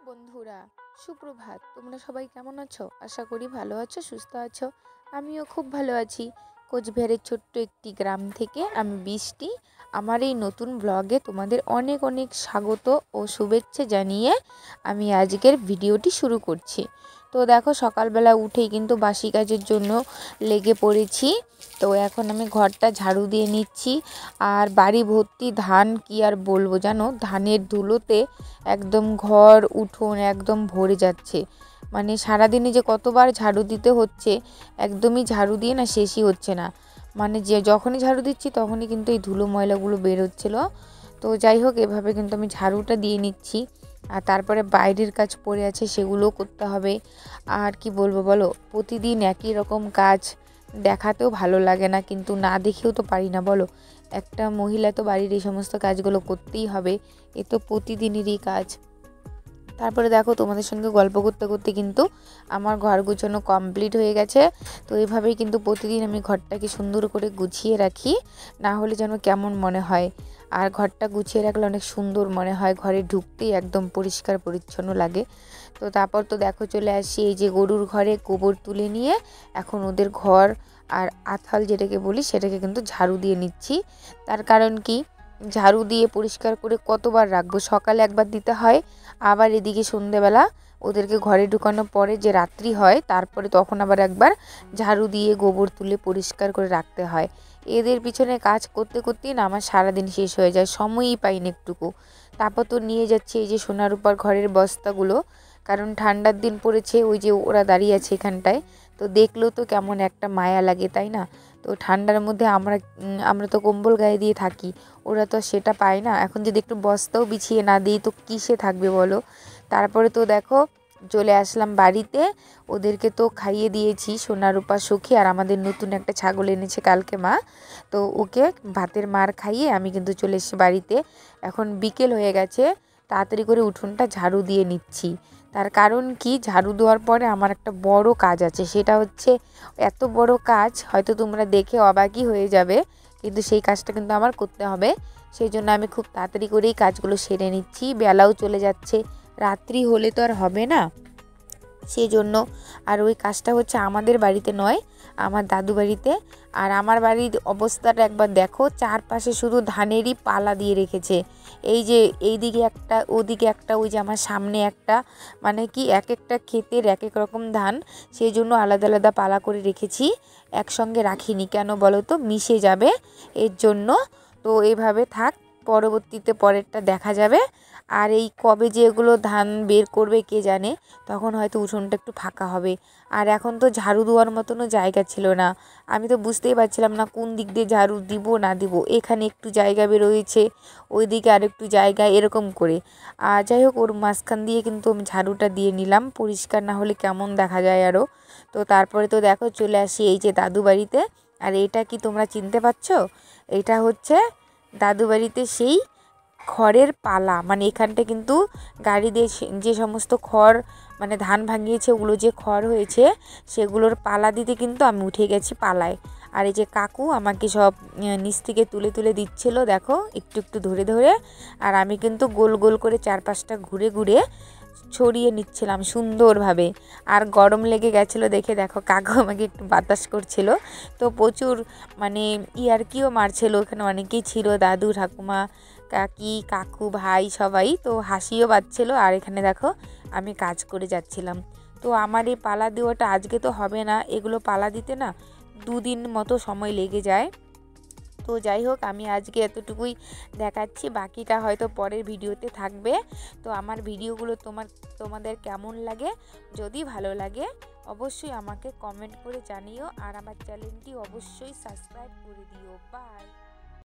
বন্ধুরা, সুপ্রভাত। তোমরা সবাই কেমন আছো? আশা করি ভালো আছো, সুস্থ আছো। আমিও খুব ভালো আছি। কোচবিহারের ছোট্ট একটি গ্রাম থেকে আমি বৃষ্টি। আমার এই নতুন ব্লগে তোমাদের অনেক অনেক স্বাগত ও শুভেচ্ছা জানিয়ে আমি আজকের ভিডিওটি শুরু করছি। তো দেখো, সকালবেলা উঠেই কিন্তু বাসি কাজের জন্য লেগে পড়েছি। তো এখন আমি ঘরটা ঝাড়ু দিয়ে নিচ্ছি। আর বাড়ি ভর্তি ধান, কি আর বলবো জানো, ধানের ধুলোতে একদম ঘর উঠোন একদম ভরে যাচ্ছে। মানে সারাদিনে যে কতবার ঝাড়ু দিতে হচ্ছে, একদমই ঝাড়ু দিয়ে না শেষই হচ্ছে না। মানে যে যখনই ঝাড়ু দিচ্ছি তখনই কিন্তু এই ধুলো ময়লাগুলো বের হচ্ছিল। তো যাই হোক, এভাবে কিন্তু আমি ঝাড়ুটা দিয়ে নিচ্ছি। আর তারপরে বাইরের কাজ পড়ে আছে, সেগুলোও করতে হবে। আর কি বলবো বলো, প্রতিদিন একই রকম কাজ দেখাতেও ভালো লাগে না, কিন্তু না দেখেও তো পারি না বলো। একটা মহিলা তো বাড়ির এই সমস্ত কাজগুলো করতেই হবে, এ তো প্রতিদিনেরই কাজ। তারপরে দেখো, তোমাদের সঙ্গে গল্প করতে করতে কিন্তু আমার ঘর গুছানো কমপ্লিট হয়ে গেছে। তো এইভাবেই কিন্তু প্রতিদিন আমি ঘরটাকে সুন্দর করে গুছিয়ে রাখি, না হলে যেন কেমন মনে হয়। আর ঘরটা গুছিয়ে রাখলে অনেক সুন্দর মনে হয়, ঘরে ঢুকতেই একদম পরিষ্কার পরিচ্ছন্ন লাগে। তো তারপর তো দেখো, চলে আসি এই যে গরুর ঘরে গোবর তুলে নিয়ে এখন ওদের ঘর আর আথাল যেটাকে বলি সেটাকে কিন্তু ঝাড়ু দিয়ে নিচ্ছি। তার কারণ কি, ঝাড়ু দিয়ে পরিষ্কার করে কতবার রাখবো, সকালে একবার দিতে হয়, আবার এদিকে সন্ধেবেলা ওদেরকে ঘরে ঢুকানোর পরে যে রাত্রি হয় তারপরে তখন আবার একবার ঝাড়ু দিয়ে গোবর তুলে পরিষ্কার করে রাখতে হয়। এদের পিছনে কাজ করতে করতেই না আমার সারাদিন শেষ হয়ে যায়, সময়ই পাই না একটুকু। তারপর তো নিয়ে যাচ্ছে এই যে সোনার উপর ঘরের বস্তাগুলো, কারণ ঠান্ডার দিন পড়েছে, ওই যে ওরা দাঁড়িয়ে আছে এখানটায়। তো দেখলেও তো কেমন একটা মায়া লাগে, তাই না? তো ঠান্ডার মধ্যে আমরা তো কম্বল গায়ে দিয়ে থাকি, ওরা তো সেটা পায় না। এখন যদি একটু বস্তাও বিছিয়ে না দিই তো কিসে থাকবে বলো। তারপরে তো দেখো, চলে আসলাম বাড়িতে। ওদেরকে তো খাইয়ে দিয়েছি, সোনারূপা সখী আর আমাদের নতুন একটা ছাগল এনেছে কালকে মা। তো ওকে ভাতের মার খাইয়ে আমি কিন্তু চলে এসেছি বাড়িতে। এখন বিকেল হয়ে গেছে, তাড়াতাড়ি করে উঠোনটা ঝাড়ু দিয়ে নিচ্ছি। তার কারণ কি, ঝাড়ু দেওয়ার পরে আমার একটা বড় কাজ আছে, সেটা হচ্ছে এত বড় কাজ হয়তো তোমরা দেখে অবাকই হয়ে যাবে, কিন্তু সেই কাজটা কিন্তু আমার করতে হবে। সেই জন্য আমি খুব তাড়াতাড়ি করেই কাজগুলো সেরে নিচ্ছি, বেলাও চলে যাচ্ছে, রাত্রি হলে তো আর হবে না, সেই জন্য। আর ওই কাজটা হচ্ছে আমাদের বাড়িতে নয়, আমার দাদু বাড়িতে। আর আমার বাড়ির অবস্থাটা একবার দেখো, চারপাশে শুধু ধানেরই পালা দিয়ে রেখেছে। এই যে এইদিকে একটা, ওদিকে একটা, ওই যে আমার সামনে একটা, মানে কি এক একটা ক্ষেতের এক এক রকম ধান, সেই জন্য আলাদা আলাদা পালা করে রেখেছি, একসঙ্গে রাখিনি। কেন বলো তো, মিশে যাবে এর জন্য। তো এইভাবে থাক, পরবর্তীতে পরেরটা দেখা যাবে। আর এই কবে যে এগুলো ধান বের করবে কে জানে, তখন হয়তো উঠোনটা একটু ফাঁকা হবে। আর এখন তো ঝাড়ু দেওয়ার মতনও জায়গা ছিল না, আমি তো বুঝতেই পারছিলাম না কোন দিক দিয়ে ঝাড়ু দিব না দিব। এখানে একটু জায়গা বেরোয়েছে, ওইদিকে আর একটু জায়গা, এরকম করে। আর যাই হোক, ওর মাঝখান দিয়ে কিন্তু আমি ঝাড়ুটা দিয়ে নিলাম, পরিষ্কার না হলে কেমন দেখা যায় আরও। তো তারপরে তো দেখো, চলে আসি এই যে দাদু বাড়িতে। আর এটা কি তোমরা চিনতে পারছো? এটা হচ্ছে দাদু বাড়িতে সেই খড়ের পালা, মানে এখানটা কিন্তু গাড়ি দিয়ে যে সমস্ত খড়, মানে ধান ভাঙিয়েছে ওগুলো যে খড় হয়েছে, সেগুলোর পালা দিতে কিন্তু আমি উঠে গেছি পালায়। আর এই যে কাকু আমাকে সব নিচ থেকে তুলে তুলে দিচ্ছিল, দেখো একটু একটু ধরে ধরে। আর আমি কিন্তু গোল গোল করে চারপাশটা ঘুরে ঘুরে ছড়িয়ে নিচ্ছিলাম সুন্দরভাবে। আর গরম লেগে গেছিলো দেখে দেখো, কাকু আমাকে একটু বাতাস করছিল। তো প্রচুর মানে ইয়ার্কিও মারছিল, ওখানে অনেকেই ছিল, দাদু ঠাকুমা কাকি কাকু ভাই সবাই, তো হাসিও পাচ্ছিল। আর এখানে দেখো আমি কাজ করে যাচ্ছিলাম। তো আমার এই পালা দেওয়াটা আজকে তো হবে না, এগুলো পালা দিতে না 2 দিন মতো সময় লেগে যায়। তো যাই হোক, আমি আজকে এতটুকুই দেখাচ্ছি, বাকিটা হয়তো পরের ভিডিওতে থাকবে। তো আমার ভিডিওগুলো তোমাদের কেমন লাগে, যদি ভালো লাগে অবশ্যই আমাকে কমেন্ট করে জানিও, আর আমার চ্যানেলটি অবশ্যই সাবস্ক্রাইব করে দিও। বাই।